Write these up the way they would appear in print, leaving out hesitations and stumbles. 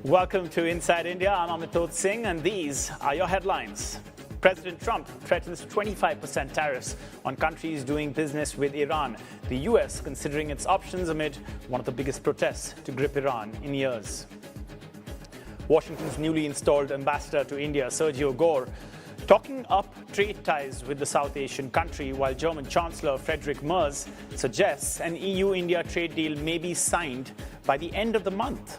Welcome to Inside India. I'm Amitoj Singh, and these are your headlines. President Trump threatens 25% tariffs on countries doing business with Iran. The US considering its options amid one of the biggest protests to grip Iran in years. Washington's newly installed ambassador to India, Sergio Gore, talking up trade ties with the South Asian country, while German Chancellor Friedrich Merz suggests an EU-India trade deal may be signed by the end of the month.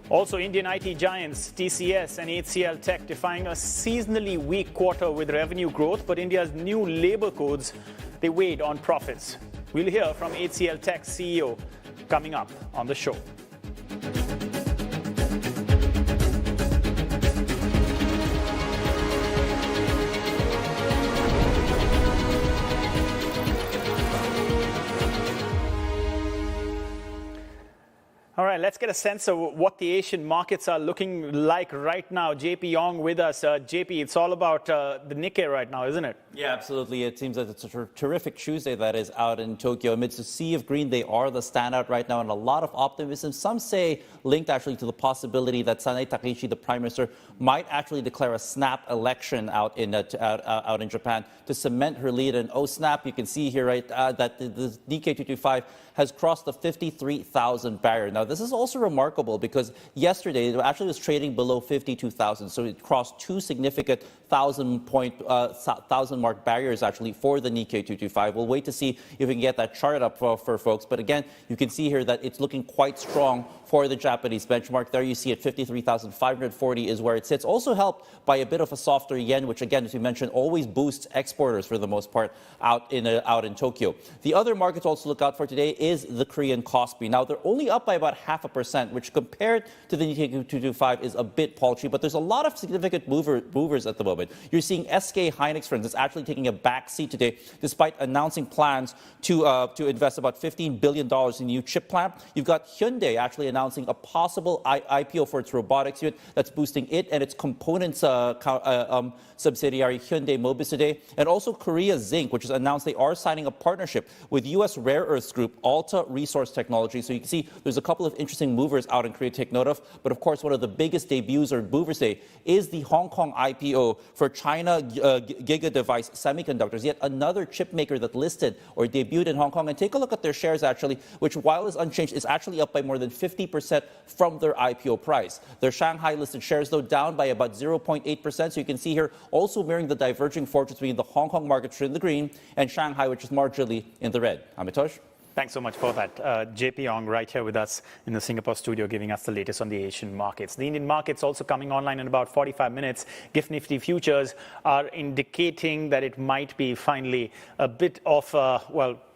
Also, Indian IT giants TCS and HCL Tech defying a seasonally weak quarter with revenue growth, but India's new labor codes, they weighed on profits. We'll hear from HCL Tech CEO coming up on the show. All right, let's get a sense of what the Asian markets are looking like right now. JP Yong with us. JP, it's all about the Nikkei right now, isn't it? Yeah, absolutely. It seems that it's a terrific Tuesday that is out in Tokyo. Amidst a sea of green, they are the standout right now, and a lot of optimism. Some say linked actually to the possibility that Sanae Takaichi, the Prime Minister, might actually declare a snap election out in Japan to cement her lead. And oh snap, you can see here, right, that the Nikkei 225 has crossed the 53,000 barrier. Now, this is also remarkable because yesterday it actually was trading below 52,000, so it crossed two significant 1,000 mark barriers actually for the Nikkei 225. We'll wait to see if we can get that chart up for folks. But again, you can see here that it's looking quite strong for the Japanese benchmark. There you see at 53,540 is where it sits. Also helped by a bit of a softer yen, which again, as we mentioned, always boosts exporters for the most part out in Tokyo. The other markets also look out for today is the Korean Kospi. Now, they're only up by about 0.5%, which compared to the Nikkei 225 is a bit paltry, but there's a lot of significant movers at the moment. You're seeing SK Hynix, for instance, actually taking a back seat today, despite announcing plans to invest about $15 billion in new chip plant. You've got Hyundai actually announcing a possible IPO for its robotics unit that's boosting it and its components subsidiary Hyundai Mobis today. And also Korea Zinc, which has announced they are signing a partnership with U.S. rare earths group Alta Resource Technology. So you can see there's a couple of interesting movers out in Korea to take note of. But of course, one of the biggest debuts or movers today is the Hong Kong IPO for China Giga Device Semiconductors, yet another chip maker that listed or debuted in Hong Kong. And take a look at their shares actually, which while is unchanged, is actually up by more than 50% from their IPO price. Their Shanghai listed shares, though, down by about 0.8%. So you can see here also mirroring the diverging fortunes between the Hong Kong market, which is in the green, and Shanghai, which is marginally in the red. Amitoj? Thanks so much for that. JP Yong right here with us in the Singapore studio giving us the latest on the Asian markets. The Indian markets also coming online in about 45 minutes. GIFT Nifty futures are indicating that it might be finally a bit of,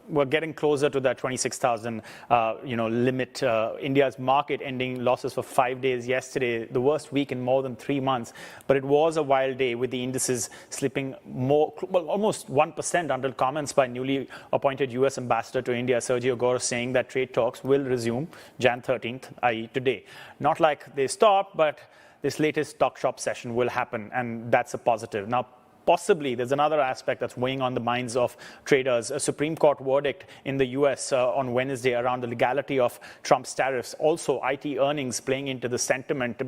we're getting closer to that 26,000, limit. India's market ending losses for 5 days yesterday, the worst week in more than 3 months. But it was a wild day with the indices slipping almost 1% until comments by newly appointed U.S. ambassador to India, Sergio Gore, saying that trade talks will resume Jan 13th, i.e. today. Not like they stopped, but this latest talk shop session will happen, and that's a positive. Now, possibly, there's another aspect that's weighing on the minds of traders. A Supreme Court verdict in the U.S. On Wednesday around the legality of Trump's tariffs. Also, IT earnings playing into the sentiment.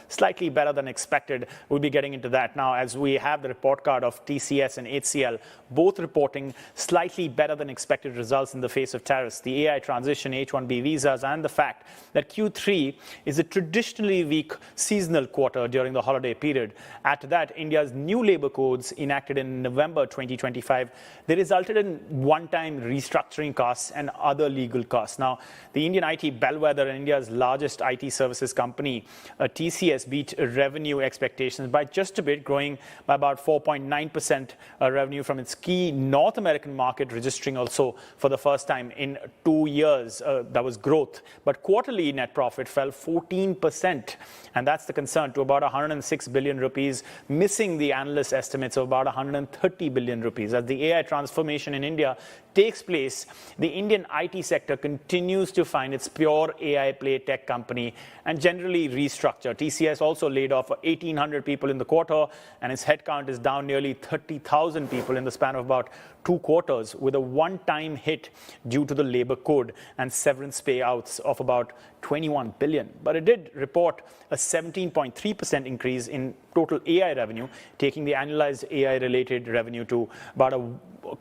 Slightly better than expected. We'll be getting into that now as we have the report card of TCS and HCL, both reporting slightly better than expected results in the face of tariffs. The AI transition, H-1B visas, and the fact that Q3 is a traditionally weak seasonal quarter during the holiday period. Add to that, India's new labor codes enacted in November 2025, they resulted in one-time restructuring costs and other legal costs. Now, the Indian IT bellwether, India's largest IT services company, TCS, beat revenue expectations by just a bit, growing by about 4.9% revenue from its key North American market, registering also for the first time in 2 years. That was growth. But quarterly net profit fell 14%. And that's the concern, to about 106 billion rupees, missing the analyst estimates of about 130 billion rupees. As the AI transformation in India takes place, the Indian IT sector continues to find its pure AI play tech company and generally restructure. TCS also laid off 1,800 people in the quarter, and its headcount is down nearly 30,000 people in the span of about 2 quarters, with a one-time hit due to the labor code and severance payouts of about 21 billion. But it did report a 17.3% increase in total AI revenue, taking the annualized AI-related revenue to about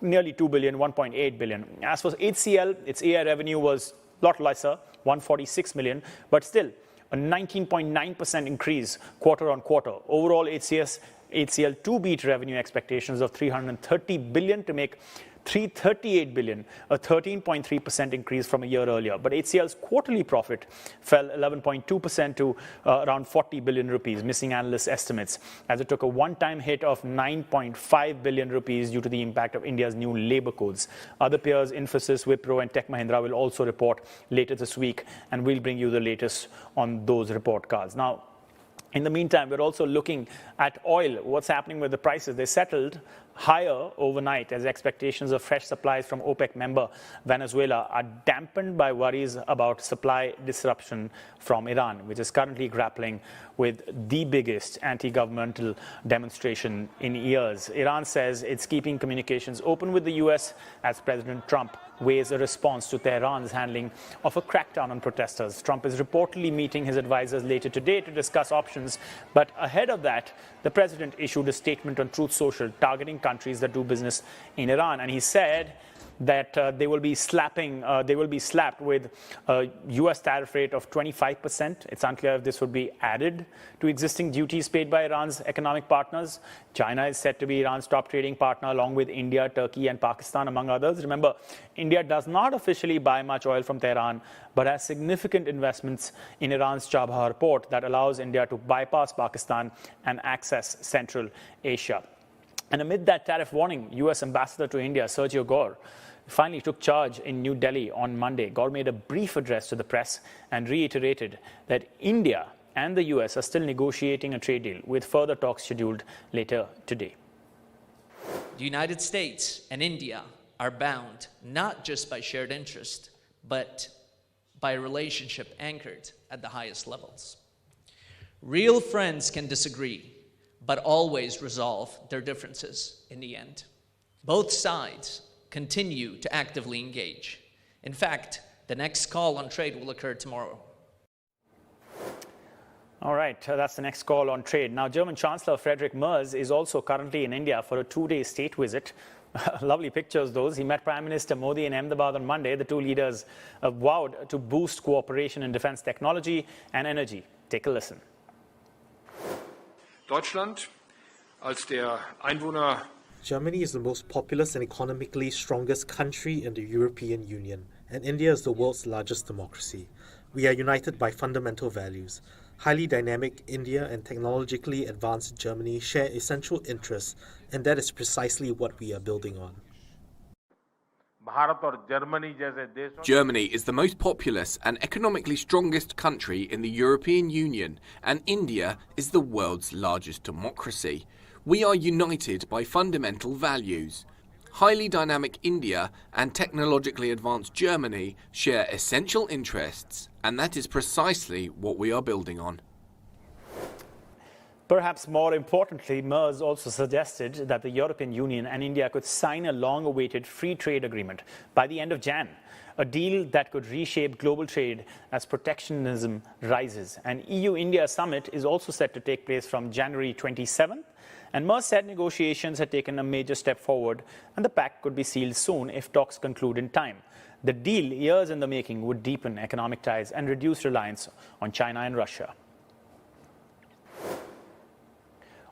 nearly 2 billion, 1.8 billion. As for HCL, its AI revenue was a lot lesser, 146 million, but still a 19.9% increase quarter on quarter. Overall, HCL 2 beat revenue expectations of 330 billion to make 338 billion, a 13.3% increase from a year earlier. But HCL's quarterly profit fell 11.2% to around 40 billion rupees, missing analyst estimates, as it took a one-time hit of 9.5 billion rupees due to the impact of India's new labor codes. Other peers, Infosys, Wipro, and Tech Mahindra, will also report later this week, and we'll bring you the latest on those report cards. Now, in the meantime, we're also looking at oil. What's happening with the prices? They settled higher overnight as expectations of fresh supplies from OPEC member Venezuela are dampened by worries about supply disruption from Iran, which is currently grappling with the biggest anti-governmental demonstration in years. Iran says it's keeping communications open with the US as President Trump weighs a response to Tehran's handling of a crackdown on protesters. Trump is reportedly meeting his advisors later today to discuss options, but ahead of that, the president issued a statement on Truth Social targeting countries that do business in Iran, and he said that they will be slapped with a U.S. tariff rate of 25%. It's unclear if this would be added to existing duties paid by Iran's economic partners. China is said to be Iran's top trading partner, along with India, Turkey, and Pakistan, among others. Remember, India does not officially buy much oil from Tehran, but has significant investments in Iran's Chabahar port that allows India to bypass Pakistan and access Central Asia. And amid that tariff warning, U.S. Ambassador to India, Sergio Gore, finally took charge in New Delhi on Monday. Gore made a brief address to the press and reiterated that India and the US are still negotiating a trade deal, with further talks scheduled later today. The United States and India are bound not just by shared interest, but by a relationship anchored at the highest levels. Real friends can disagree, but always resolve their differences in the end. Both sides continue to actively engage. In fact, the next call on trade will occur tomorrow. All right, that's the next call on trade. Now, German Chancellor Friedrich Merz is also currently in India for a 2-day state visit. Lovely pictures, those. He met Prime Minister Modi in Ahmedabad on Monday. The two leaders vowed to boost cooperation in defense technology and energy. Take a listen. Deutschland als der Einwohner Germany is the most populous and economically strongest country in the European Union, and India is the world's largest democracy. We are united by fundamental values. Highly dynamic India and technologically advanced Germany share essential interests, and that is precisely what we are building on. Germany is the most populous and economically strongest country in the European Union, and India is the world's largest democracy. We are united by fundamental values. Highly dynamic India and technologically advanced Germany share essential interests, and that is precisely what we are building on. Perhaps more importantly, Merz also suggested that the European Union and India could sign a long-awaited free trade agreement by the end of Jan, a deal that could reshape global trade as protectionism rises. An EU-India summit is also set to take place from January 27th, and Merz said negotiations had taken a major step forward, and the pact could be sealed soon if talks conclude in time. The deal, years in the making, would deepen economic ties and reduce reliance on China and Russia.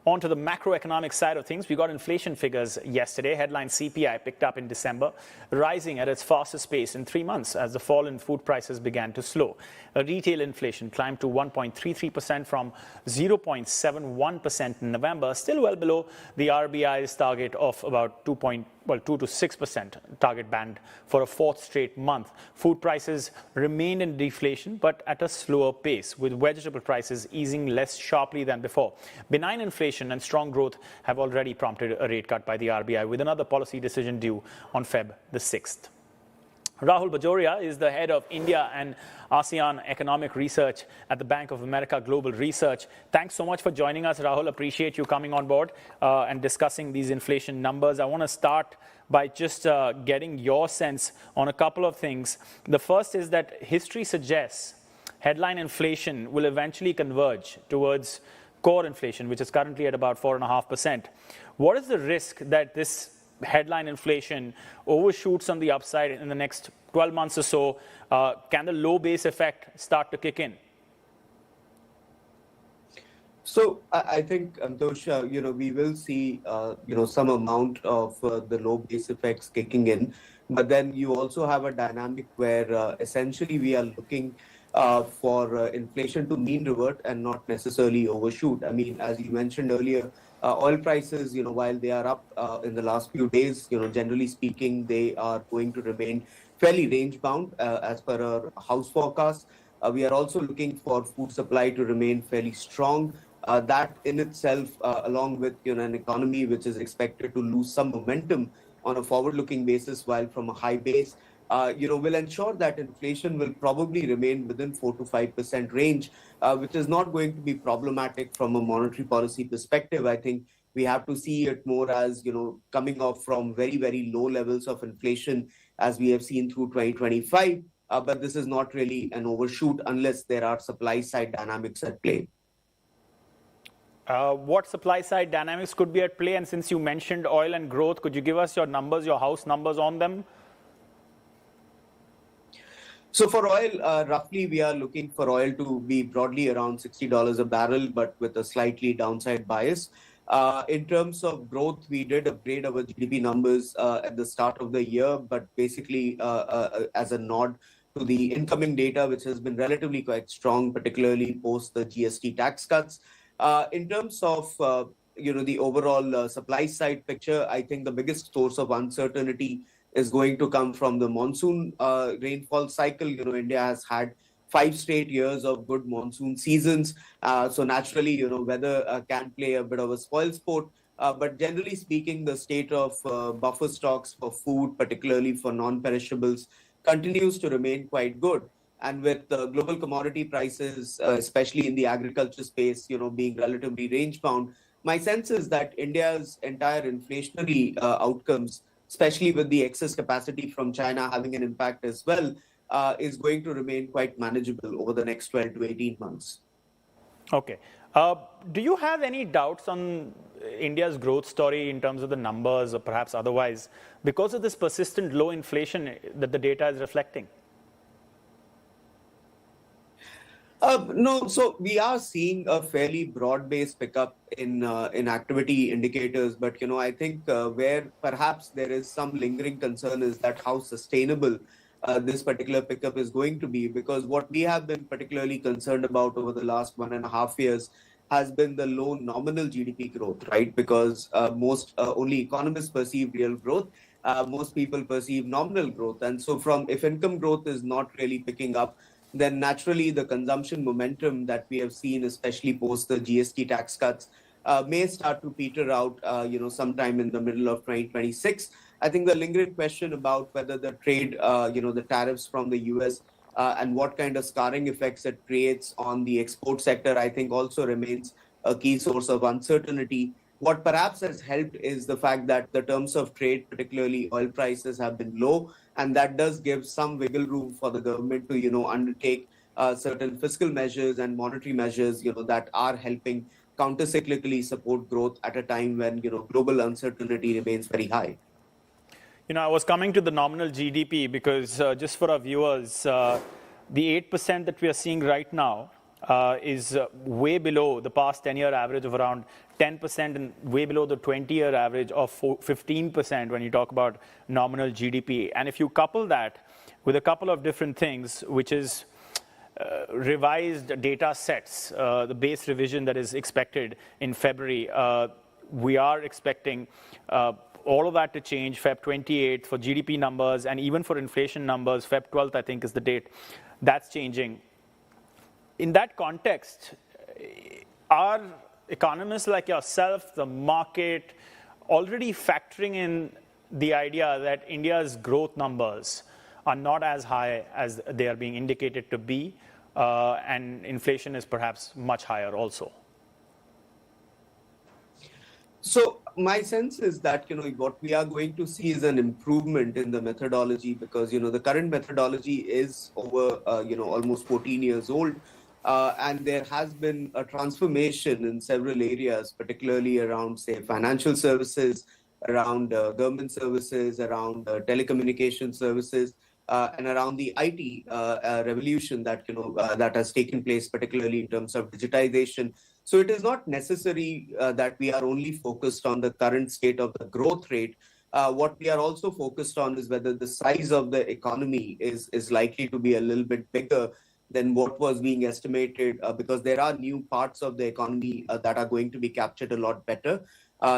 On to the macroeconomic side of things, we got inflation figures yesterday. Headline CPI picked up in December, rising at its fastest pace in 3 months as the fall in food prices began to slow. Retail inflation climbed to 1.33% from 0.71% in November, still well below the RBI's target of about 2 to 6% target band for a fourth straight month. Food prices remained in deflation, but at a slower pace, with vegetable prices easing less sharply than before. Benign inflation inflation and strong growth have already prompted a rate cut by the RBI, with another policy decision due on Feb the 6th. Rahul Bajoria is the head of India and ASEAN Economic Research at the Bank of America Global Research. Thanks so much for joining us, Rahul. Appreciate you coming on board and discussing these inflation numbers. I want to start by just getting your sense on a couple of things. The first is that history suggests headline inflation will eventually converge towards core inflation, which is currently at about 4.5%. What is the risk that this headline inflation overshoots on the upside in the next 12 months or so? Can the low base effect start to kick in? So I think, Antosh, we will see, some amount of the low base effects kicking in. But then you also have a dynamic where essentially we are looking for inflation to mean revert and not necessarily overshoot. I mean, as you mentioned earlier, oil prices, while they are up in the last few days, generally speaking, they are going to remain fairly range bound as per our house forecast. We are also looking for food supply to remain fairly strong. That in itself, along with an economy which is expected to lose some momentum on a forward-looking basis, while from a high base, will ensure that inflation will probably remain within 4 to 5% range, which is not going to be problematic from a monetary policy perspective. I think we have to see it more as, coming off from very, very low levels of inflation as we have seen through 2025. But this is not really an overshoot unless there are supply side dynamics at play. What supply side dynamics could be at play? And since you mentioned oil and growth, could you give us your numbers, your house numbers on them? So for oil, roughly we are looking for oil to be broadly around $60 a barrel, but with a slightly downside bias. In terms of growth, we did upgrade our GDP numbers at the start of the year, but basically as a nod to the incoming data, which has been relatively quite strong, particularly post the GST tax cuts. In terms of the overall supply side picture, I think the biggest source of uncertainty is going to come from the monsoon rainfall cycle. India has had 5 straight years of good monsoon seasons. So naturally, weather can play a bit of a spoil sport. But generally speaking, the state of buffer stocks for food, particularly for non-perishables, continues to remain quite good. And with global commodity prices, especially in the agriculture space, being relatively range bound, my sense is that India's entire inflationary outcomes, especially with the excess capacity from China having an impact as well, is going to remain quite manageable over the next 12 to 18 months. Okay. Do you have any doubts on India's growth story in terms of the numbers or perhaps otherwise because of this persistent low inflation that the data is reflecting? No, so we are seeing a fairly broad-based pickup in activity indicators, but I think where perhaps there is some lingering concern is that how sustainable this particular pickup is going to be, because what we have been particularly concerned about over the last 1.5 years has been the low nominal GDP growth, right? Because most only economists perceive real growth. Most people perceive nominal growth, and so if income growth is not really picking up, then naturally the consumption momentum that we have seen, especially post the GST tax cuts, may start to peter out, sometime in the middle of 2026. I think the lingering question about whether the trade, the tariffs from the US and what kind of scarring effects it creates on the export sector, I think also remains a key source of uncertainty. What perhaps has helped is the fact that the terms of trade, particularly oil prices, have been low, and that does give some wiggle room for the government to, undertake certain fiscal measures and monetary measures, that are helping countercyclically support growth at a time when, global uncertainty remains very high. I was coming to the nominal GDP because just for our viewers, the 8% that we are seeing right now is way below the past 10-year average of around 10% and way below the 20-year average of 15% when you talk about nominal GDP. And if you couple that with a couple of different things, which is revised data sets, the base revision that is expected in February, we are expecting all of that to change. Feb 28th for GDP numbers and even for inflation numbers, Feb 12th I think is the date. That's changing. In that context, are economists like yourself, the market, already factoring in the idea that India's growth numbers are not as high as they are being indicated to be, and inflation is perhaps much higher also? So my sense is that, what we are going to see is an improvement in the methodology because, the current methodology is over, almost 14 years old. And there has been a transformation in several areas, particularly around, say, financial services, around government services, around telecommunication services, and around the IT revolution that, that has taken place, particularly in terms of digitization. So it is not necessary that we are only focused on the current state of the growth rate. What we are also focused on is whether the size of the economy is likely to be a little bit bigger than what was being estimated, because there are new parts of the economy that are going to be captured a lot better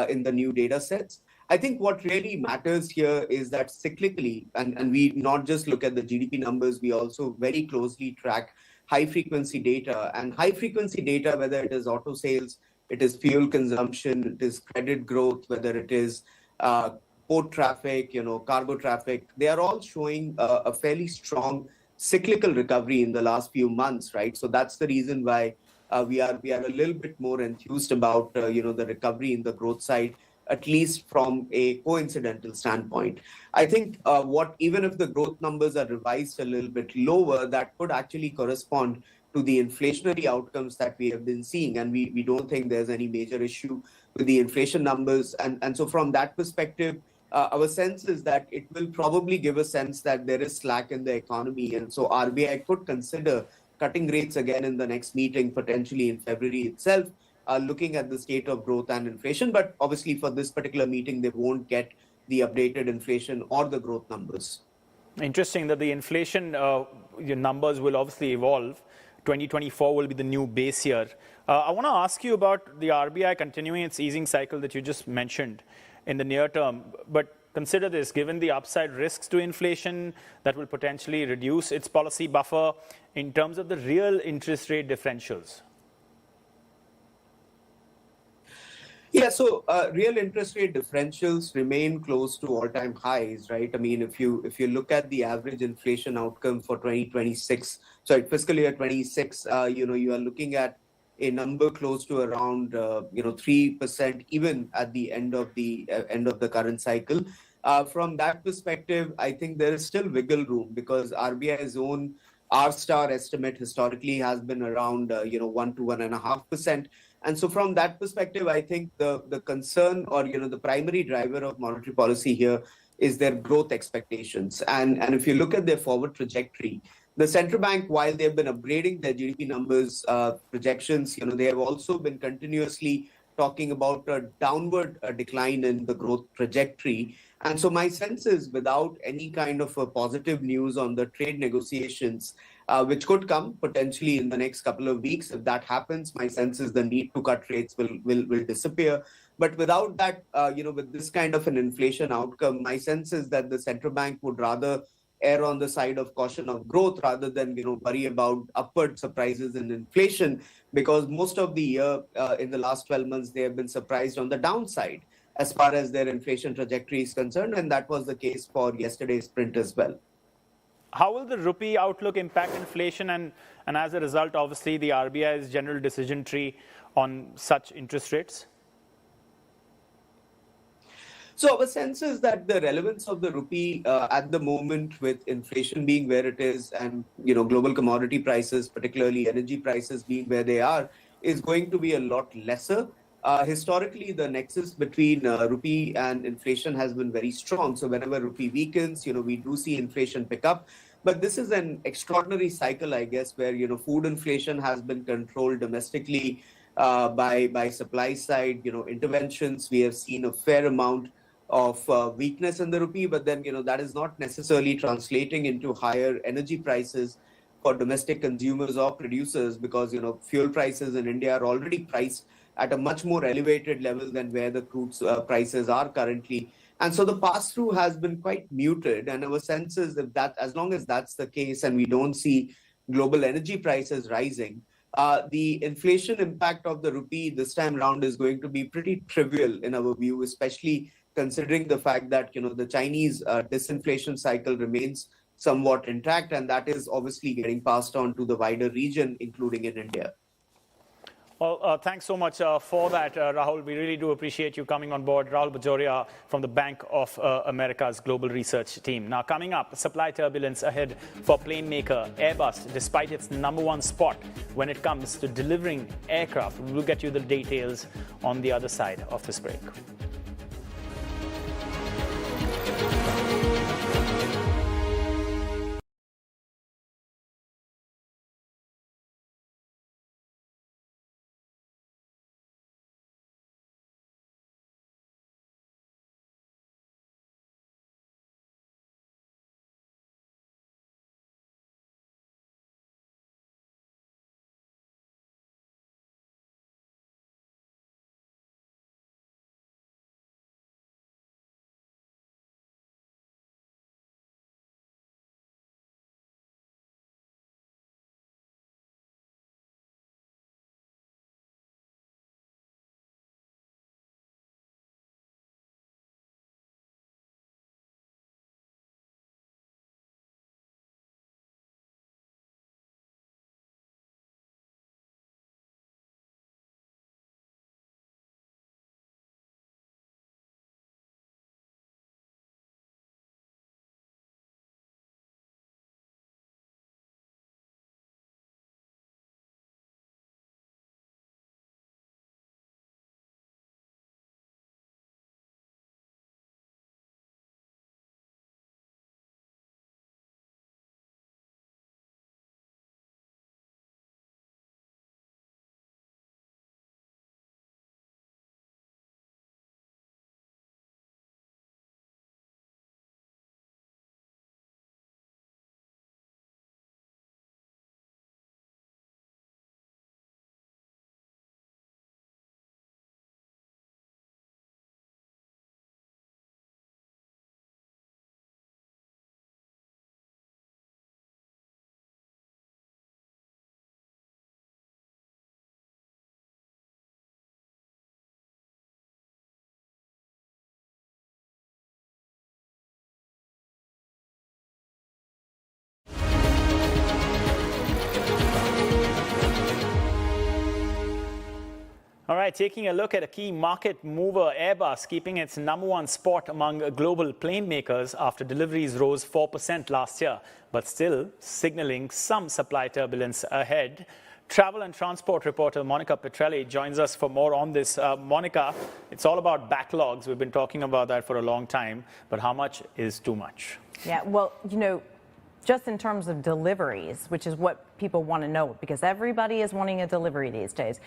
in the new data sets. I think what really matters here is that cyclically, and we not just look at the GDP numbers, we also very closely track high-frequency data. And high-frequency data, whether it is auto sales, it is fuel consumption, it is credit growth, whether it is port traffic, cargo traffic, they are all showing a fairly strong cyclical recovery in the last few months, right? So that's the reason why we are a little bit more enthused about the recovery in the growth side, at least from a coincidental standpoint. I think even if the growth numbers are revised a little bit lower, that could actually correspond to the inflationary outcomes that we have been seeing. And we don't think there's any major issue with the inflation numbers. And so from that perspective, our sense is that it will probably give a sense that there is slack in the economy. And so RBI could consider cutting rates again in the next meeting, potentially in February itself, looking at the state of growth and inflation. But obviously for this particular meeting, they won't get the updated inflation or the growth numbers. Interesting that the inflation numbers will obviously evolve. 2024 will be the new base year. I want to ask you about the RBI continuing its easing cycle that you just mentioned in the near term. But consider this, given the upside risks to inflation that will potentially reduce its policy buffer in terms of the real interest rate differentials. Yeah, so real interest rate differentials remain close to all-time highs, right? I mean, if you look at the average inflation outcome for 2026, sorry, fiscal year 26, you are looking at a number close to around 3%, even at the end of the current cycle. From that perspective, I think there is still wiggle room because RBI's own R-star estimate historically has been around 1 to 1.5%. And so from that perspective, I think the concern or, the primary driver of monetary policy here is their growth expectations. And if you look at their forward trajectory, the central bank, while they've been upgrading their GDP numbers projections, they have also been continuously talking about a downward decline in the growth trajectory. And so my sense is without any kind of a positive news on the trade negotiations, which could come potentially in the next couple of weeks. If that happens, my sense is the need to cut rates will disappear. But without that, with this kind of an inflation outcome, my sense is that the central bank would rather err on the side of caution of growth rather than worry about upward surprises in inflation, because most of the year in the last 12 months, they have been surprised on the downside as far as their inflation trajectory is concerned. And that was the case for yesterday's print as well. How will the rupee outlook impact inflation and as a result, obviously, the RBI's general decision tree on such interest rates? So our sense is that the relevance of the rupee at the moment, with inflation being where it is and global commodity prices, particularly energy prices being where they are, is going to be a lot lesser. Historically, the nexus between rupee and inflation has been very strong. So whenever rupee weakens, we do see inflation pick up. But this is an extraordinary cycle, I guess, where food inflation has been controlled domestically by supply side interventions. We have seen a fair amount of weakness in the rupee, but then that is not necessarily translating into higher energy prices for domestic consumers or producers, because fuel prices in India are already priced at a much more elevated level than where the crude prices are currently. And so the pass-through has been quite muted. And our sense is that as long as that's the case and we don't see global energy prices rising, the inflation impact of the rupee this time round is going to be pretty trivial in our view, especially considering the fact that, the Chinese disinflation cycle remains somewhat intact, and that is obviously getting passed on to the wider region, including in India. Well, thanks so much for that, Rahul. We really do appreciate you coming on board. Rahul Bajoria from the Bank of America's Global Research Team. Now, coming up, supply turbulence ahead for plane maker Airbus, despite its #1 spot when it comes to delivering aircraft. We'll get you the details on the other side of this break. All right, taking a look at a key market mover, Airbus, keeping its #1 spot among global plane makers after deliveries rose 4% last year, but still signaling some supply turbulence ahead. Travel and transport reporter Monica Petrelli joins us for more on this. Monica, it's all about backlogs. We've been talking about that for a long time, but how much is too much? Yeah, well, just in terms of deliveries, which is what people want to know, because everybody is wanting a delivery these days.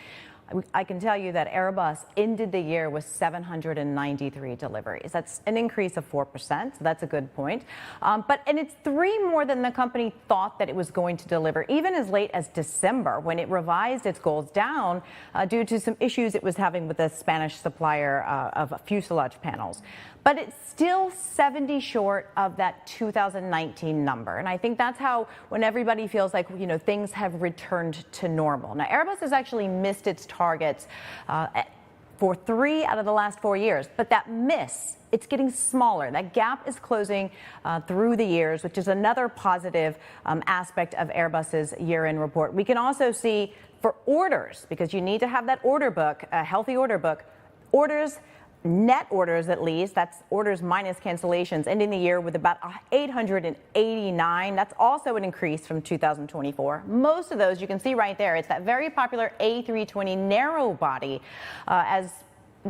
I can tell you that Airbus ended the year with 793 deliveries. That's an increase of 4%, so that's a good point. And it's 3 more than the company thought that it was going to deliver, even as late as December, when it revised its goals down due to some issues it was having with a Spanish supplier of fuselage panels. But it's still 70 short of that 2019 number. And I think that's how, when everybody feels like, things have returned to normal. Now, Airbus has actually missed its targets for 3 out of the last 4 years. But that miss, it's getting smaller. That gap is closing through the years, which is another positive aspect of Airbus's year-end report. We can also see for orders, because you need to have that order book, a healthy order book, net orders at least, that's orders minus cancellations, ending the year with about 889. That's also an increase from 2024. Most of those you can see right there. It's that very popular A320 narrow body. As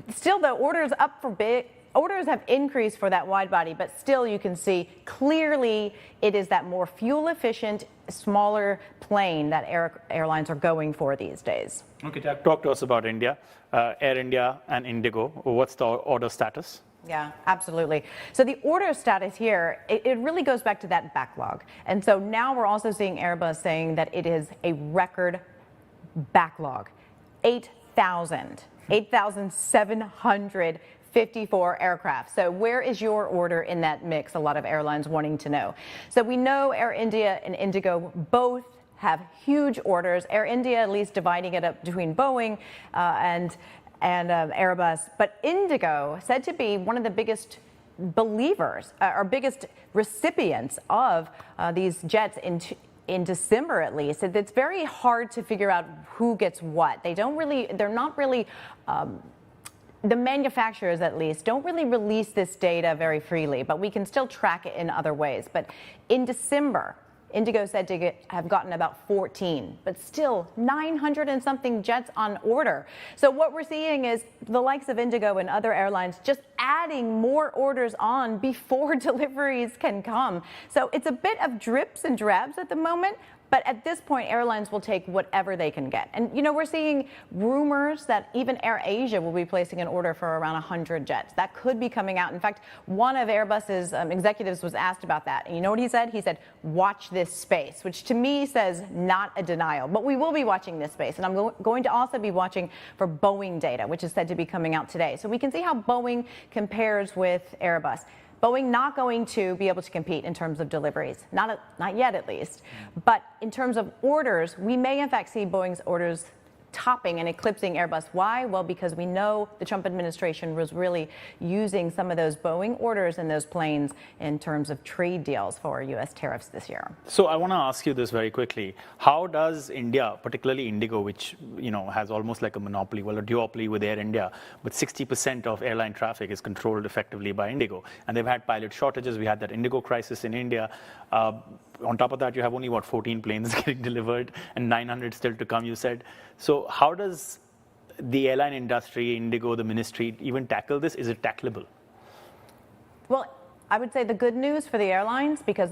still the orders up for big. Orders have increased for that wide body, but still you can see clearly it is that more fuel efficient, smaller plane that airlines are going for these days. Okay, talk to us about India, Air India and Indigo. What's the order status? Yeah, absolutely. So the order status here, it really goes back to that backlog. And so now we're also seeing Airbus saying that it is a record backlog, 8,754 aircraft. So where is your order in that mix? A lot of airlines wanting to know. So we know Air India and Indigo both have huge orders. Air India, at least dividing it up between Boeing and Airbus. But Indigo, said to be one of the biggest believers or biggest recipients of these jets in December, at least. It's very hard to figure out who gets what. They're not really, the manufacturers at least, don't really release this data very freely, but we can still track it in other ways. But in December, Indigo said to have gotten about 14, but still 900 and something jets on order. So what we're seeing is the likes of Indigo and other airlines just adding more orders on before deliveries can come. So it's a bit of drips and drabs at the moment. But at this point, airlines will take whatever they can get. And, we're seeing rumors that even AirAsia will be placing an order for around 100 jets. That could be coming out. In fact, one of Airbus's executives was asked about that. And you know what he said? He said, watch this space, which to me says not a denial. But we will be watching this space. And I'm going to also be watching for Boeing data, which is said to be coming out today. So we can see how Boeing compares with Airbus. Boeing not going to be able to compete in terms of deliveries, not yet at least. But in terms of orders, we may in fact see Boeing's orders topping and eclipsing Airbus. Why? Well, because we know the Trump administration was really using some of those Boeing orders and those planes in terms of trade deals for U.S. tariffs this year. So I want to ask you this very quickly. How does India, particularly Indigo, which has almost like a monopoly, well, a duopoly with Air India, but 60% of airline traffic is controlled effectively by Indigo, and they've had pilot shortages. We had that Indigo crisis in India. On top of that, you have only, 14 planes getting delivered and 900 still to come, you said. So how does the airline industry, Indigo, the ministry, even tackle this? Is it tackleable? Well, I would say the good news for the airlines, because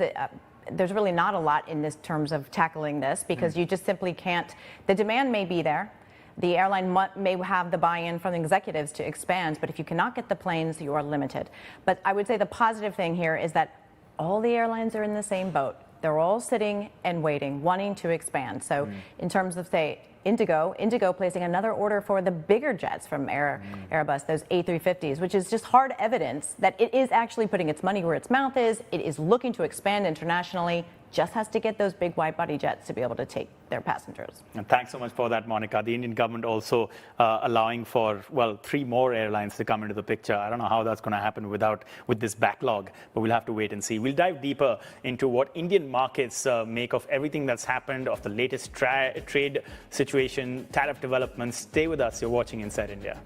there's really not a lot in this terms of tackling this, because you just simply can't. The demand may be there. The airline may have the buy-in from the executives to expand, but if you cannot get the planes, you are limited. But I would say the positive thing here is that all the airlines are in the same boat. They're all sitting and waiting, wanting to expand. So in terms of, say, Indigo placing another order for the bigger jets from Airbus, those A350s, which is just hard evidence that it is actually putting its money where its mouth is. It is looking to expand internationally, just has to get those big wide-body jets to be able to take their passengers. And thanks so much for that, Monica. The Indian government also allowing for, 3 more airlines to come into the picture. I don't know how that's going to happen with this backlog, but we'll have to wait and see. We'll dive deeper into what Indian markets make of everything that's happened, of the latest trade situation, tariff developments. Stay with us. You're watching Inside India.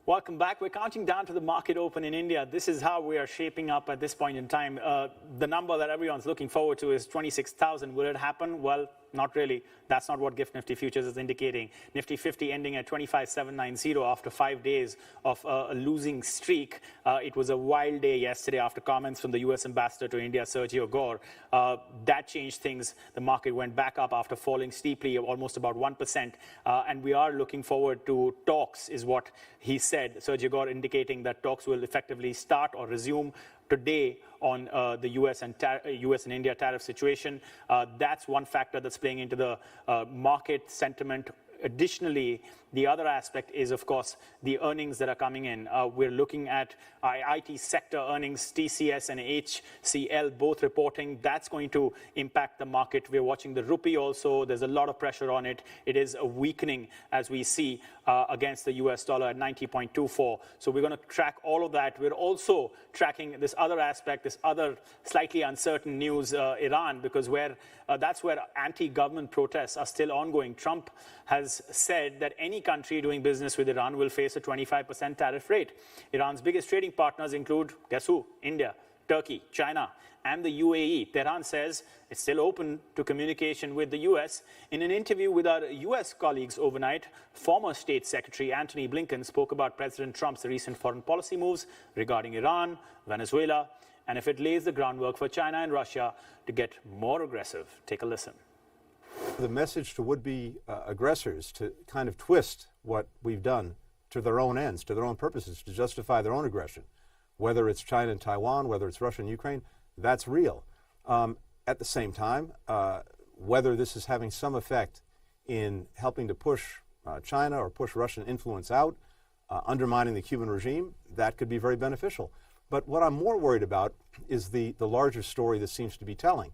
Welcome back. We're counting down to the market open in India. This is how we are shaping up at this point in time. The number that everyone's looking forward to is 26,000. Will it happen? Well, not really. That's not what GIFT Nifty Futures is indicating. Nifty 50 ending at 25,790 after 5 days of a losing streak. It was a wild day yesterday after comments from the US ambassador to India, Sergio Gore. That changed things. The market went back up after falling steeply, almost about 1%. And we are looking forward to talks, is what he said. Sergio Gore indicating that talks will effectively start or resume today on the US and India tariff situation. That's one factor that's playing into the market sentiment. Additionally, the other aspect is, of course, the earnings that are coming in. We're looking at IT sector earnings, TCS and HCL both reporting. That's going to impact the market. We're watching the rupee also. There's a lot of pressure on it. It is a weakening, as we see, against the US dollar at 90.24. So we're going to track all of that. We're also tracking this other aspect, this other slightly uncertain news, Iran, because that's where anti-government protests are still ongoing. Trump has said that any country doing business with Iran will face a 25% tariff rate. Iran's biggest trading partners include, guess who? India, Turkey, China, and the UAE. Tehran says it's still open to communication with the US. In an interview with our US colleagues overnight, former State Secretary Antony Blinken spoke about President Trump's recent foreign policy moves regarding Iran, Venezuela, and if it lays the groundwork for China and Russia to get more aggressive. Take a listen. The message to would-be aggressors to kind of twist what we've done to their own ends, to their own purposes, to justify their own aggression, whether it's China and Taiwan, whether it's Russia and Ukraine, that's real. At the same time, whether this is having some effect in helping to push China or push Russian influence out, undermining the Cuban regime, that could be very beneficial. But what I'm more worried about is the larger story that seems to be telling,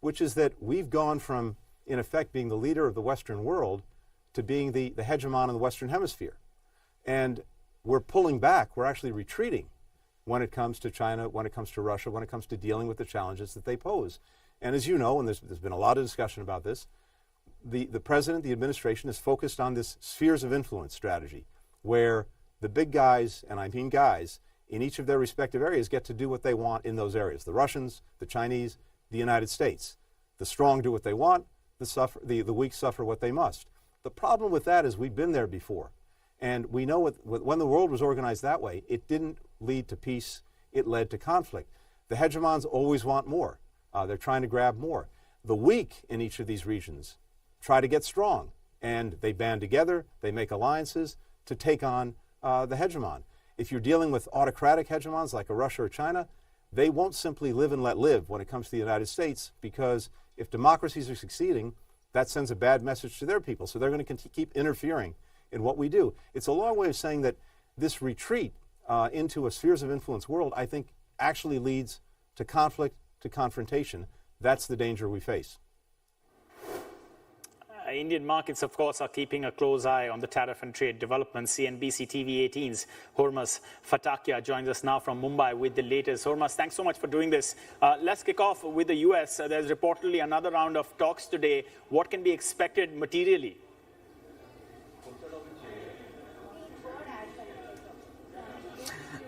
which is that we've gone from, in effect, being the leader of the Western world to being the hegemon in the Western Hemisphere. And we're pulling back, we're actually retreating when it comes to China, when it comes to Russia, when it comes to dealing with the challenges that they pose. And as you know, and there's been a lot of discussion about this, the president, the administration is focused on this spheres of influence strategy, where the big guys, and I mean guys, in each of their respective areas get to do what they want in those areas. The Russians, the Chinese, the United States. The strong do what they want, the weak suffer what they must. The problem with that is we've been there before. And we know when the world was organized that way, it didn't lead to peace, it led to conflict. The hegemons always want more. They're trying to grab more. The weak in each of these regions try to get strong, and they band together, they make alliances to take on the hegemon. If you're dealing with autocratic hegemons like a Russia or China, they won't simply live and let live when it comes to the United States, because if democracies are succeeding, that sends a bad message to their people. So they're going to keep interfering in what we do. It's a long way of saying that this retreat into a spheres of influence world, I think, actually leads to conflict, to confrontation. That's the danger we face. Indian markets, of course, are keeping a close eye on the tariff and trade developments. CNBC TV 18's Hormuz Fatakia joins us now from Mumbai with the latest. Hormuz, thanks so much for doing this. Let's kick off with the US. There's reportedly another round of talks today. What can be expected materially?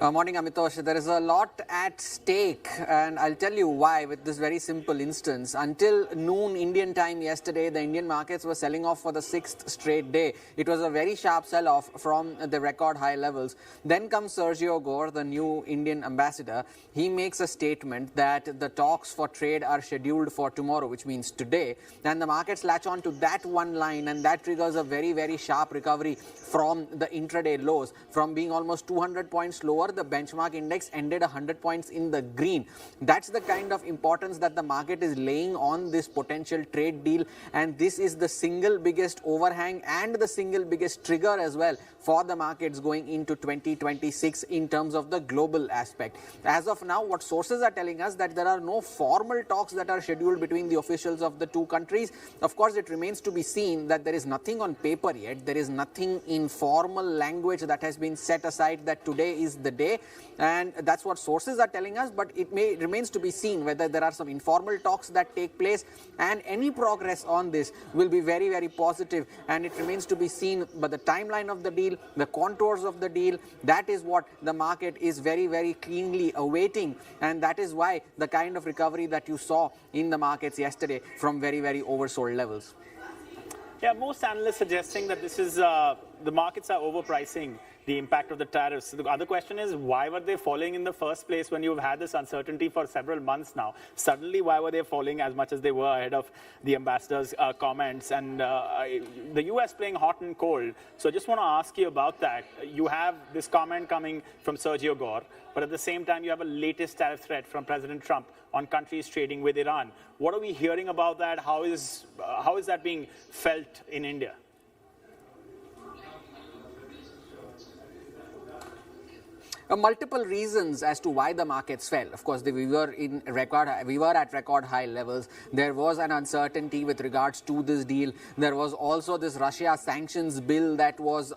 Morning, Amitosh. There is a lot at stake, and I'll tell you why with this very simple instance. Until noon Indian time yesterday, the Indian markets were selling off for the 6th straight day. It was a very sharp sell-off from the record high levels. Then comes Sergio Gore, the new Indian ambassador. He makes a statement that the talks for trade are scheduled for tomorrow, which means today. And the markets latch on to that one line, and that triggers a very, very sharp recovery from the intraday lows. From being almost 200 points lower, the benchmark index ended 100 points in the green. That's the kind of importance that the market is laying on this potential trade deal, and this is the single biggest overhang and the single biggest trigger as well for the markets going into 2026 in terms of the global aspect. As of now, what sources are telling us that there are no formal talks that are scheduled between the officials of the two countries. Of course, it remains to be seen that there is nothing on paper yet. There is nothing in formal language that has been set aside that today is the day, and that's what sources are telling us, but it remains to be seen whether there are some informal talks that take place, and any progress on this will be very, very positive, and it remains to be seen. But the timeline of the deal, the contours of the deal, that is what the market is very, very keenly awaiting, and that is why the kind of recovery that you saw in the markets yesterday from very, very oversold levels. Yeah, most analysts suggesting that this is the markets are overpricing the impact of the tariffs. So the other question is, why were they falling in the first place when you've had this uncertainty for several months now? Suddenly, why were they falling as much as they were ahead of the ambassador's comments? And the U.S. playing hot and cold. So I just want to ask you about that. You have this comment coming from Sergio Gore, but at the same time, you have a latest tariff threat from President Trump on countries trading with Iran. What are we hearing about that? How is that being felt in India? Multiple reasons as to why the markets fell. Of course, we were at record high levels. There was an uncertainty with regards to this deal. There was also this Russia sanctions bill that was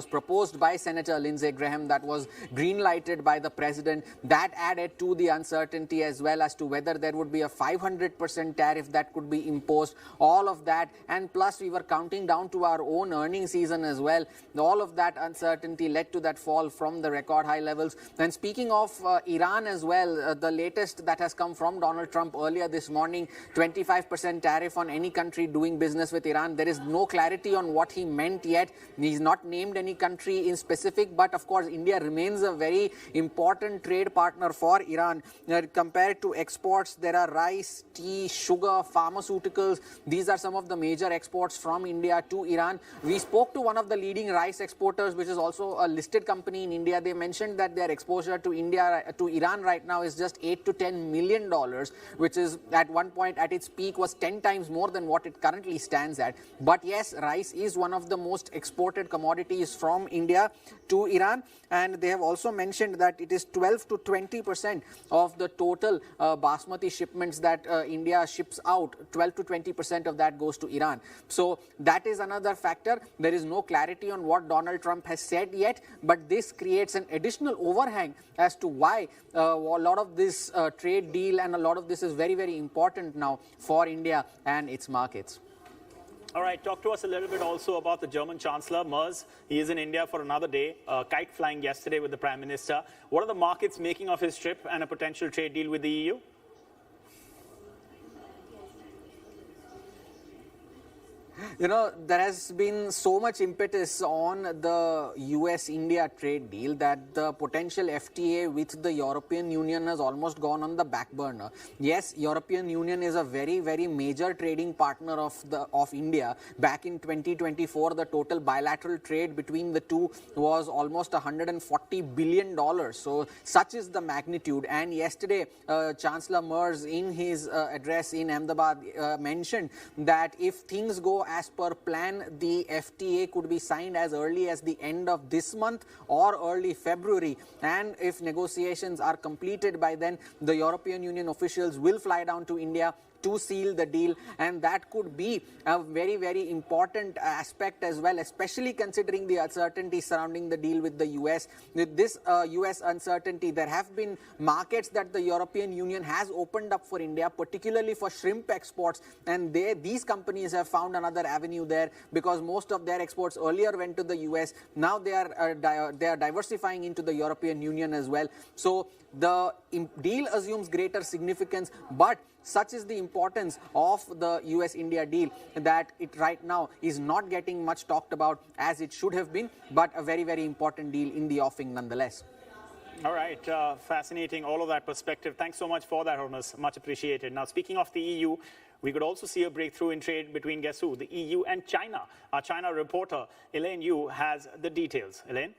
proposed by Senator Lindsey Graham, that was green-lighted by the president. That added to the uncertainty as well as to whether there would be a 500% tariff that could be imposed. All of that, and plus we were counting down to our own earnings season as well. All of that uncertainty led to that fall from the record high levels. And speaking of Iran as well, the latest that has come from Donald Trump earlier this morning, 25% tariff on any country doing business with Iran. There is no clarity on what he meant yet. He's not named any country in specific, but of course India remains a very important trade partner for Iran. Compared to exports, there are rice, tea, sugar, pharmaceuticals. These are some of the major exports from India to Iran. We spoke to one of the leading rice exporters, which is also a listed company in India. They mentioned that their exposure to Iran right now is just $8 to $10 million, which is at one point at its peak was 10 times more than what it currently stands at. But yes, rice is one of the most exported commodities from India to Iran, and they have also mentioned that it is 12 to 20% of the total basmati shipments that India ships out. 12 to 20% of that goes to Iran. So that is another factor. There is no clarity on what Donald Trump has said yet, but this creates an additional overhang as to why a lot of this trade deal and a lot of this is very, very important now for India and its markets. All right, talk to us a little bit also about the German Chancellor, Merz. He is in India for another day, kite flying yesterday with the Prime Minister. What are the markets making of his trip and a potential trade deal with the EU? You know, there has been so much impetus on the US-India trade deal that the potential FTA with the European Union has almost gone on the back burner. Yes, European Union is a very, very major trading partner of India. Back in 2024, the total bilateral trade between the two was almost $140 billion. So such is the magnitude. And yesterday, Chancellor Merz in his address in Ahmedabad mentioned that if things go as per plan, the FTA could be signed as early as the end of this month or early February. And if negotiations are completed by then, the European Union officials will fly down to India to seal the deal, and that could be a very, very important aspect as well, especially considering the uncertainty surrounding the deal with the US. With this US uncertainty, there have been markets that the European Union has opened up for India, particularly for shrimp exports, and these companies have found another avenue there because most of their exports earlier went to the US. Now they are diversifying into the European Union as well. So the deal assumes greater significance, but such is the importance of the US-India deal that it right now is not getting much talked about as it should have been, but a very, very important deal in the offing nonetheless. All right, fascinating, all of that perspective. Thanks so much for that, Hormuz. Much appreciated. Now, speaking of the EU, we could also see a breakthrough in trade between, guess who, the EU and China. Our China reporter, Elaine Yu, has the details. Elaine?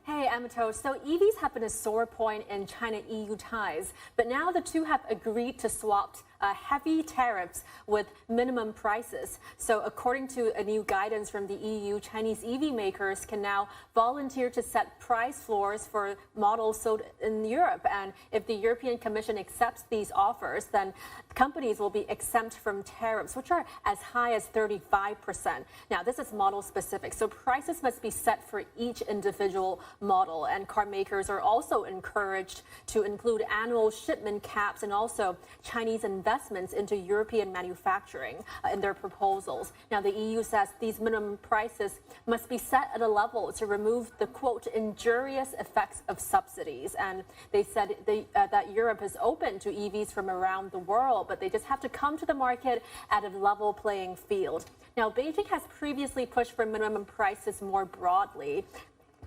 Hey, Amato. So EVs have been a sore point in China-EU ties, but now the two have agreed to swap heavy tariffs with minimum prices. So according to a new guidance from the EU, Chinese EV makers can now volunteer to set price floors for models sold in Europe. And if the European Commission accepts these offers, then companies will be exempt from tariffs, which are as high as 35%. Now, this is model specific, so prices must be set for each individual model. And car makers are also encouraged to include annual shipment caps and also Chinese investments into European manufacturing in their proposals. Now, the EU says these minimum prices must be set at a level to remove the, quote, injurious effects of subsidies. And they said that Europe is open to EVs from around the world, but they just have to come to the market at a level playing field. Now, Beijing has previously pushed for minimum prices more broadly,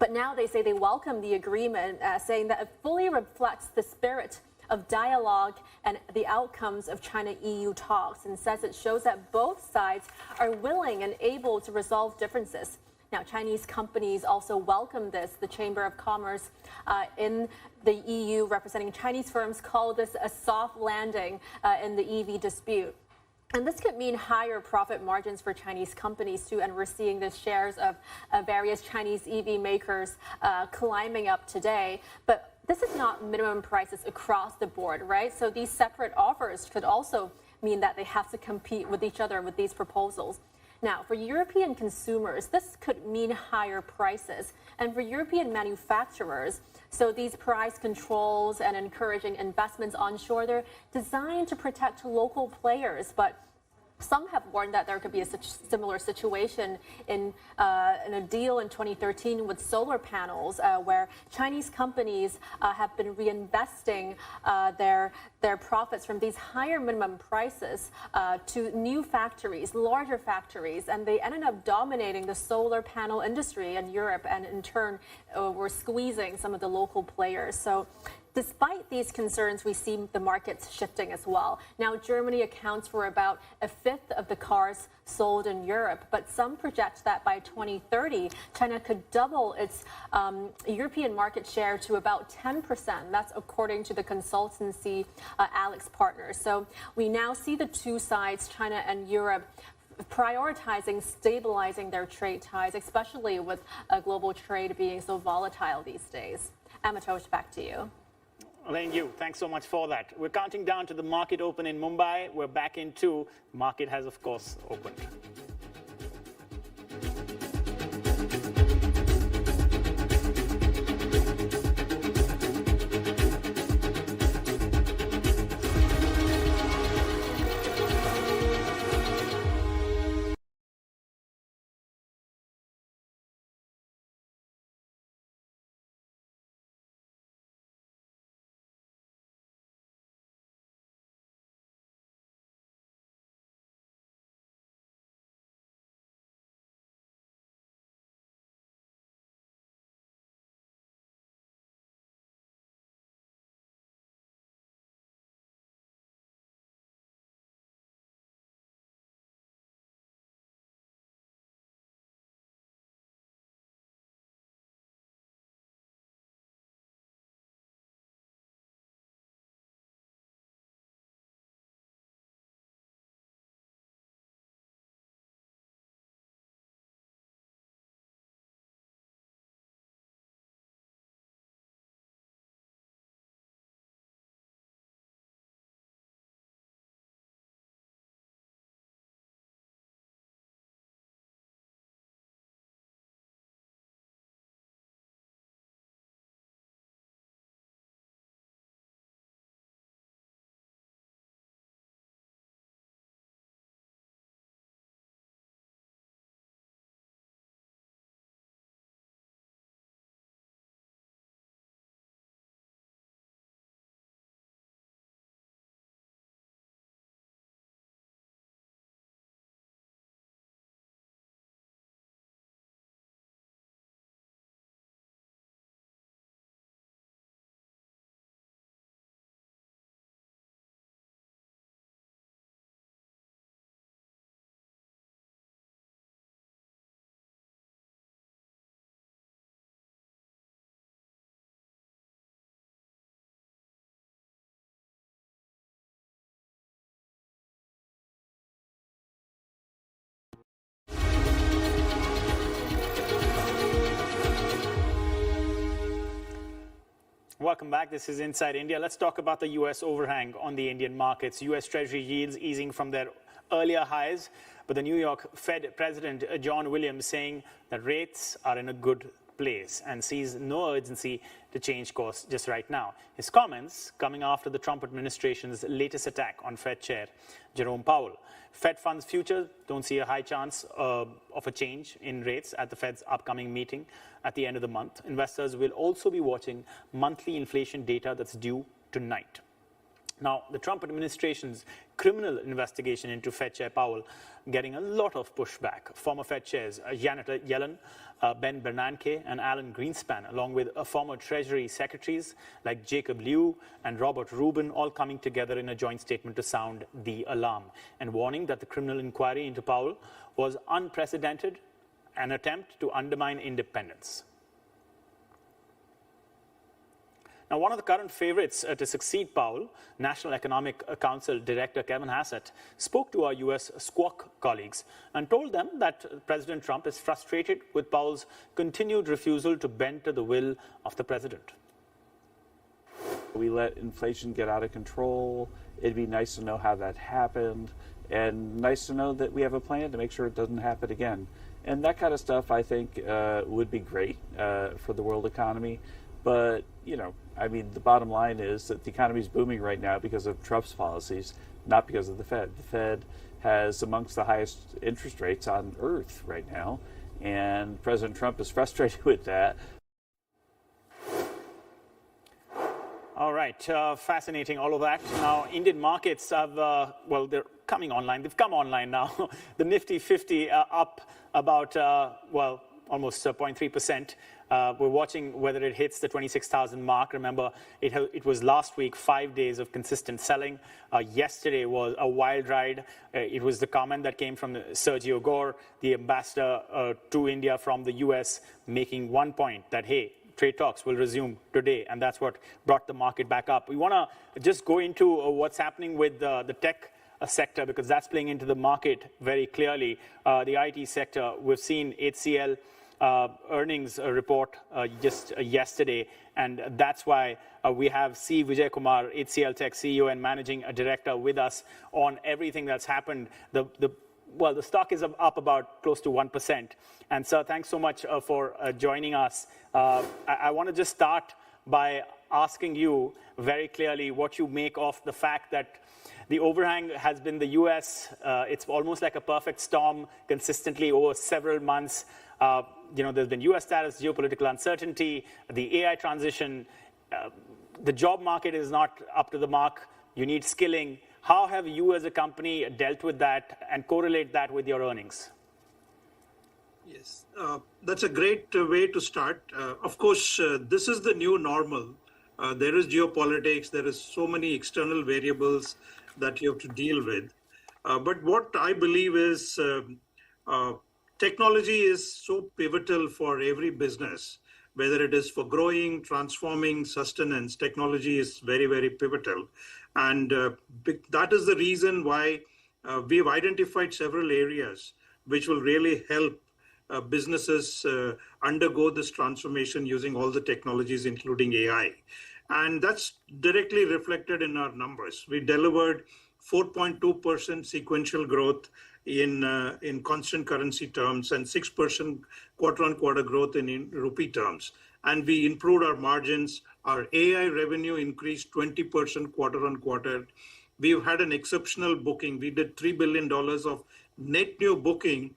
but now they say they welcome the agreement, saying that it fully reflects the spirit of dialogue and the outcomes of China-EU talks, and says it shows that both sides are willing and able to resolve differences. Now, Chinese companies also welcome this. The Chamber of Commerce in the EU representing Chinese firms call this a soft landing in the EV dispute. And this could mean higher profit margins for Chinese companies too, and we're seeing the shares of various Chinese EV makers climbing up today. But this is not minimum prices across the board, right? So these separate offers could also mean that they have to compete with each other with these proposals. Now, for European consumers, this could mean higher prices. And for European manufacturers, so these price controls and encouraging investments onshore, they're designed to protect local players. But some have warned that there could be a similar situation in a deal in 2013 with solar panels, where Chinese companies have been reinvesting their profits from these higher minimum prices to new factories, larger factories, and they ended up dominating the solar panel industry in Europe, and in turn were squeezing some of the local players. So despite these concerns, we see the markets shifting as well. Now, Germany accounts for about a fifth of the cars sold in Europe, but some project that by 2030, China could double its European market share to about 10%. That's according to the consultancy Alex Partners. So we now see the two sides, China and Europe, prioritizing stabilizing their trade ties, especially with global trade being so volatile these days. Amatosh, back to you. Thank you. Thanks so much for that. We're counting down to the market open in Mumbai. We're back in 2. The market has, of course, opened. Welcome back. This is Inside India. Let's talk about the U.S. overhang on the Indian markets. U.S. Treasury yields easing from their earlier highs, but the New York Fed President John Williams saying that rates are in a good place and sees no urgency to change course just right now. His comments coming after the Trump administration's latest attack on Fed Chair Jerome Powell. Fed funds futures don't see a high chance of a change in rates at the Fed's upcoming meeting at the end of the month. Investors will also be watching monthly inflation data that's due tonight. Now, the Trump administration's criminal investigation into Fed Chair Powell getting a lot of pushback. Former Fed chairs Janet Yellen, Ben Bernanke, and Alan Greenspan, along with former Treasury secretaries like Jacob Lew and Robert Rubin, all coming together in a joint statement to sound the alarm and warning that the criminal inquiry into Powell was unprecedented, an attempt to undermine independence. Now, one of the current favorites to succeed Powell, National Economic Council Director Kevin Hassett, spoke to our U.S. Squawk colleagues and told them that President Trump is frustrated with Powell's continued refusal to bend to the will of the president. We let inflation get out of control. It'd be nice to know how that happened, and nice to know that we have a plan to make sure it doesn't happen again. And that kind of stuff, I think, would be great for the world economy. But, you know, I mean, the bottom line is that the economy is booming right now because of Trump's policies, not because of the Fed. The Fed has amongst the highest interest rates on earth right now, and President Trump is frustrated with that. All right, fascinating, all of that. Now, Indian markets have, well, they're coming online. They've come online now. The Nifty 50 up about, well, almost 0.3%. We're watching whether it hits the 26,000 mark. Remember, it was last week, 5 days of consistent selling. Yesterday was a wild ride. It was the comment that came from Sergio Gore, the ambassador to India from the US, making one point that, hey, trade talks will resume today, and that's what brought the market back up. We want to just go into what's happening with the tech sector, because that's playing into the market very clearly. The IT sector, we've seen HCL earnings report just yesterday, and that's why we have C. Vijay Kumar, HCL Tech CEO and Managing Director, with us on everything that's happened. Well, the stock is up about close to 1%. And sir, thanks so much for joining us. I want to just start by asking you very clearly what you make of the fact that the overhang has been the US. It's almost like a perfect storm consistently over several months. You know, there's been US tariffs, geopolitical uncertainty, the AI transition. The job market is not up to the mark. You need skilling. How have you as a company dealt with that and correlate that with your earnings? Yes, that's a great way to start. Of course, this is the new normal. There is geopolitics. There is so many external variables that you have to deal with. But what I believe is technology is so pivotal for every business, whether it is for growing, transforming, sustenance. Technology is very, very pivotal. And that is the reason why we have identified several areas which will really help businesses undergo this transformation using all the technologies, including AI. And that's directly reflected in our numbers. We delivered 4.2% sequential growth in constant currency terms and 6% quarter-on-quarter growth in rupee terms. And we improved our margins. Our AI revenue increased 20% quarter-on-quarter. We've had an exceptional booking. We did $3 billion of net new booking,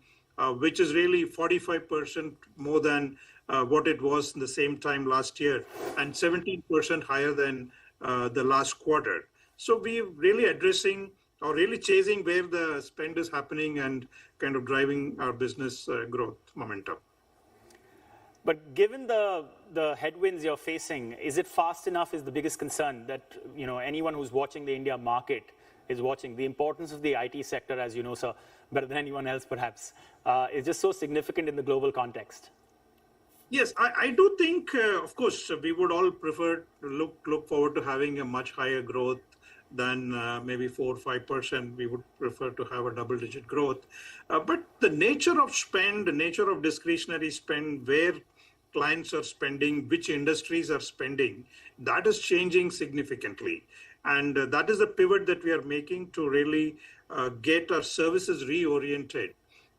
which is really 45% more than what it was in the same time last year, and 17% higher than the last quarter. So we're really addressing or really chasing where the spend is happening and kind of driving our business growth momentum. But given the headwinds you're facing, is it fast enough is the biggest concern that, you know, anyone who's watching the India market is watching. The importance of the IT sector, as you know, sir, better than anyone else perhaps, is just so significant in the global context. Yes, I do think, of course, we would all prefer to look forward to having a much higher growth than maybe 4 or 5%. We would prefer to have a double-digit growth. But the nature of spend, the nature of discretionary spend, where clients are spending, which industries are spending, that is changing significantly. And that is the pivot that we are making to really get our services reoriented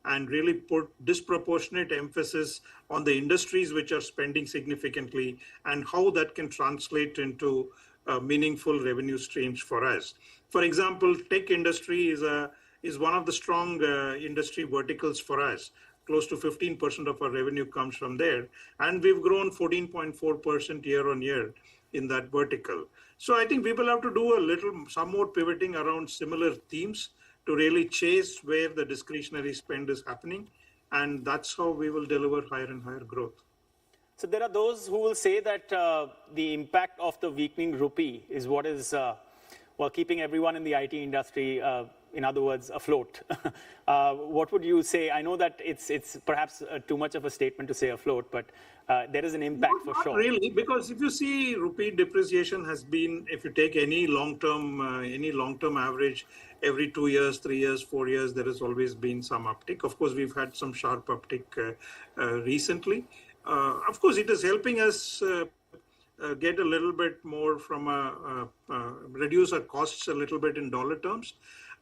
and really put disproportionate emphasis on the industries which are spending significantly and how that can translate into meaningful revenue streams for us. For example, tech industry is one of the strong industry verticals for us. Close to 15% of our revenue comes from there. And we've grown 14.4% year on year in that vertical. So I think we will have to do some more pivoting around similar themes to really chase where the discretionary spend is happening. And that's how we will deliver higher and higher growth. So there are those who will say that the impact of the weakening rupee is what is keeping everyone in the IT industry, in other words, afloat. What would you say? I know that it's perhaps too much of a statement to say afloat, but there is an impact for sure. Not really, because if you see rupee depreciation has been, if you take any long-term average, every 2 years, 3 years, 4 years, there has always been some uptick. Of course, we've had some sharp uptick recently. Of course, it is helping us get a little bit more from reduce our costs a little bit in dollar terms.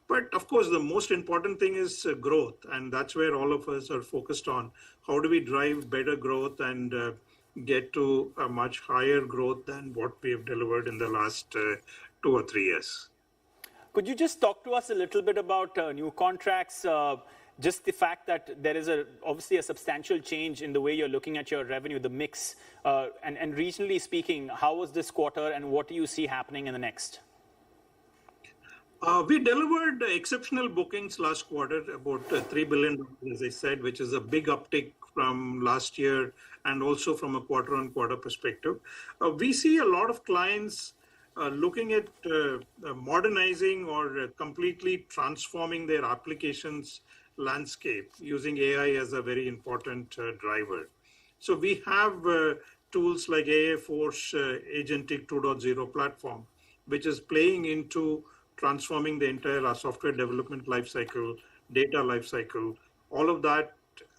But of course, the most important thing is growth. And that's where all of us are focused on. How do we drive better growth and get to a much higher growth than what we have delivered in the last 2 or 3 years? Could you just talk to us a little bit about new contracts? Just the fact that there is obviously a substantial change in the way you're looking at your revenue, the mix, and regionally speaking, how was this quarter and what do you see happening in the next? We delivered exceptional bookings last quarter, about $3 billion, as I said, which is a big uptick from last year and also from a quarter-on-quarter perspective. We see a lot of clients looking at modernizing or completely transforming their applications landscape using AI as a very important driver. So we have tools like AI Force Agentic 2.0 platform, which is playing into transforming the entire software development lifecycle, data lifecycle. All of that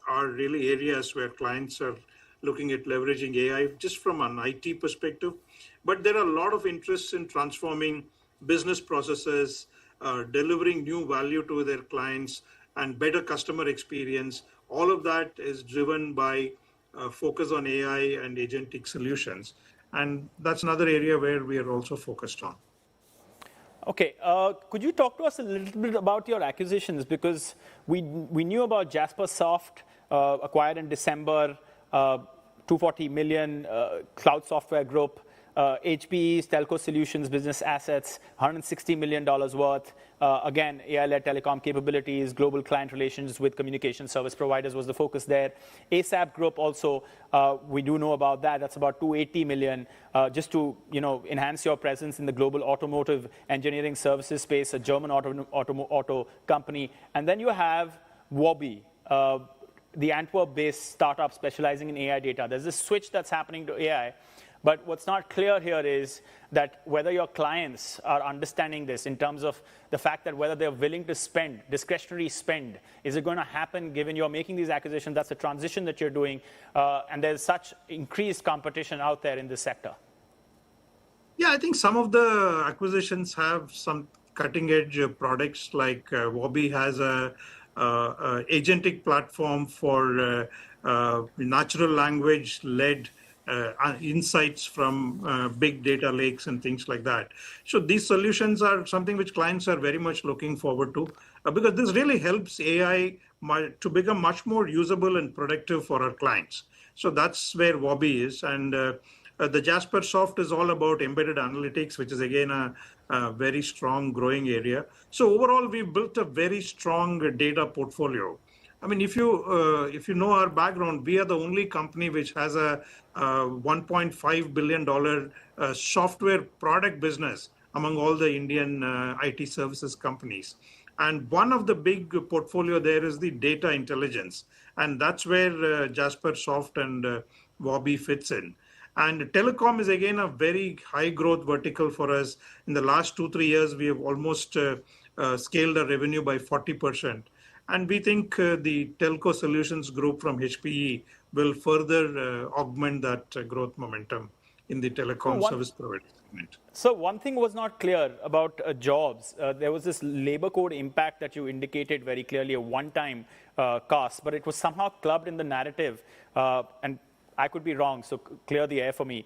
are really areas where clients are looking at leveraging AI just from an IT perspective. But there are a lot of interests in transforming business processes, delivering new value to their clients, and better customer experience. All of that is driven by focus on AI and agentic solutions. And that's another area where we are also focused on. Okay, could you talk to us a little bit about your acquisitions? Because we knew about JasperSoft, acquired in December, $240 million, cloud software group, HPE's Telco Solutions business assets, $160 million worth. Again, AI-led telecom capabilities, global client relations with communication service providers was the focus there. ASAP Group also, we do know about that. That's about $280 million, just to enhance your presence in the global automotive engineering services space, a German auto company. And then you have Wobby, the Antwerp-based startup specializing in AI data. There's a switch that's happening to AI. But what's not clear here is that whether your clients are understanding this in terms of the fact that whether they're willing to spend, discretionary spend, is it going to happen given you're making these acquisitions? That's a transition that you're doing, and there's such increased competition out there in this sector. Yeah, I think some of the acquisitions have some cutting-edge products, like Wobby has a agentic platform for natural language-led insights from big data lakes and things like that. So these solutions are something which clients are very much looking forward to, because this really helps AI to become much more usable and productive for our clients. So that's where Wobby is. And the JasperSoft is all about embedded analytics, which is again a very strong growing area. So overall, we've built a very strong data portfolio. I mean, if you know our background, we are the only company which has a $1.5 billion software product business among all the Indian IT services companies. And one of the big portfolio there is the data intelligence. And that's where JasperSoft and Wobby fits in. And telecom is again a very high growth vertical for us. In the last 2-3 years, we have almost scaled our revenue by 40%. And we think the Telco Solutions group from HPE will further augment that growth momentum in the telecom service provider segment. So one thing was not clear about jobs. There was this labor code impact that you indicated very clearly, a one-time cost, but it was somehow clubbed in the narrative. And I could be wrong, so clear the air for me,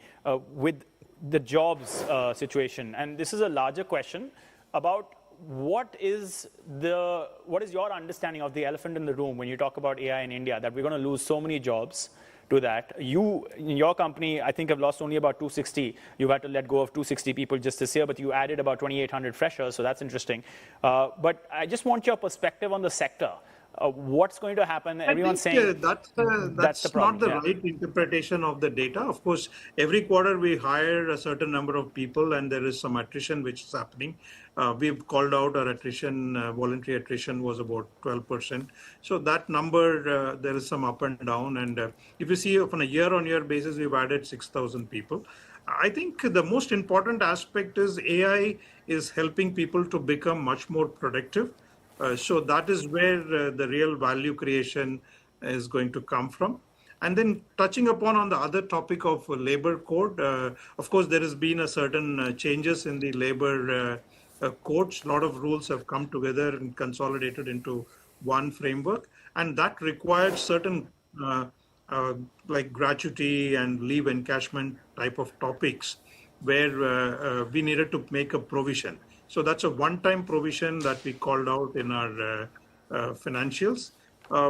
with the jobs situation. And this is a larger question about what is your understanding of the elephant in the room when you talk about AI in India, that we're going to lose so many jobs to that. You, in your company, I think have lost only about 260. You've had to let go of 260 people just this year, but you added about 2,800 freshers, so that's interesting. But I just want your perspective on the sector. What's going to happen? Everyone's saying that's the problem. Not the right interpretation of the data. Of course, every quarter we hire a certain number of people, and there is some attrition which is happening. We've called out our attrition, voluntary attrition was about 12%. So that number, there is some up and down. And if you see on a year-on-year basis, we've added 6,000 people. I think the most important aspect is AI is helping people to become much more productive. So that is where the real value creation is going to come from. And then touching upon on the other topic of labor code, of course, there has been a certain changes in the labor codes. A lot of rules have come together and consolidated into one framework. And that required certain like gratuity and leave encashment type of topics where we needed to make a provision. So that's a one-time provision that we called out in our financials.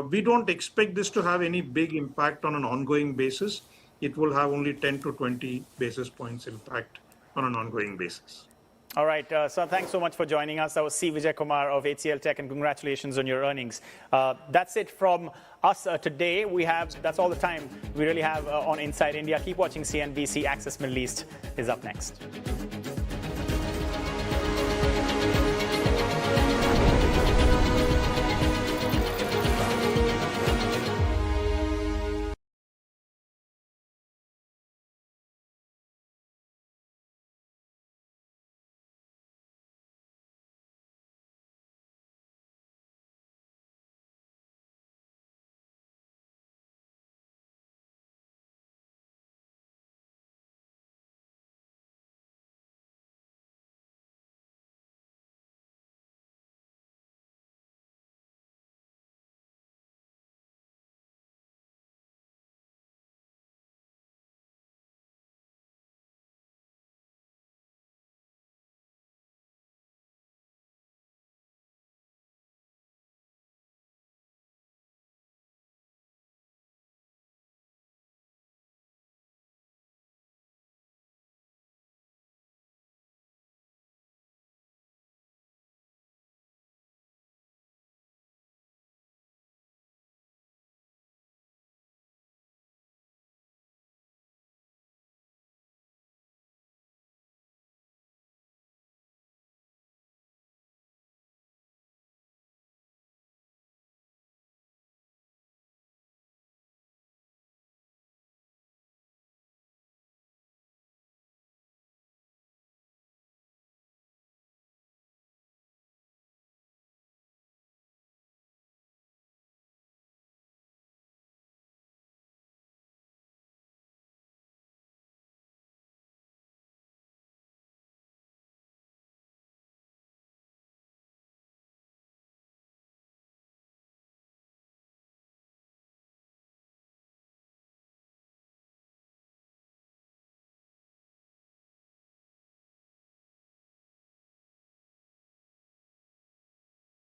We don't expect this to have any big impact on an ongoing basis. It will have only 10 to 20 basis points impact on an ongoing basis. All right, so thanks so much for joining us. That was C. Vijay Kumar of HCL Tech, and congratulations on your earnings. That's it from us today. That's all the time we really have on Inside India. Keep watching CNBC. Access Middle East is up next.